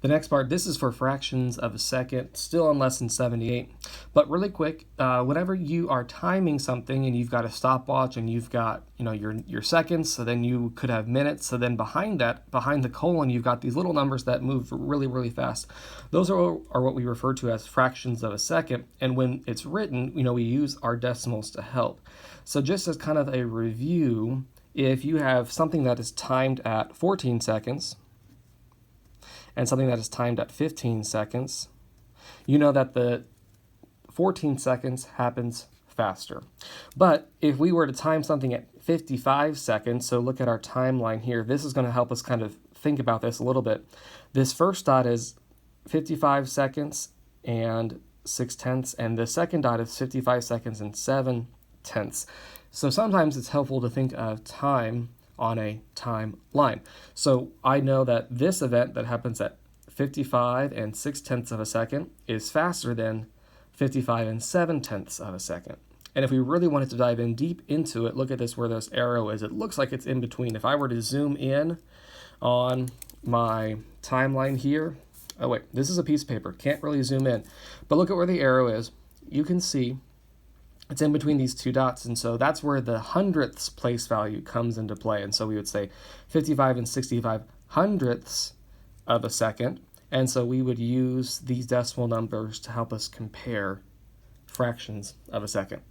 The next part, this is for fractions of a second, still on lesson 78. But really quick, whenever you are timing something and you've got a stopwatch and you've got your seconds, so then you could have minutes. So then behind that, behind the colon, you've got these little numbers that move really, really fast. Those are what we refer to as fractions of a second. And when it's written, we use our decimals to help. So just as kind of a review, if you have something that is timed at 14 seconds, and something that is timed at 15 seconds, you know that the 14 seconds happens faster. But if we were to time something at 55 seconds, so look at our timeline here, this is going to help us kind of think about this a little bit. This first dot is 55 seconds and 6/10, and the second dot is 55 seconds and 7/10. So sometimes it's helpful to think of time on a timeline. So I know that this event that happens at 55 and 6/10 of a second is faster than 55 and 7/10 of a second. And if we really wanted to dive in deep into it, look at this where this arrow is. It looks like it's in between. If I were to zoom in on my timeline here, oh wait, this is a piece of paper. Can't really zoom in. But look at where the arrow is. You can see it's in between these two dots, and so that's where the hundredths place value comes into play. And so we would say 55 and 65 hundredths of a second, and so we would use these decimal numbers to help us compare fractions of a second.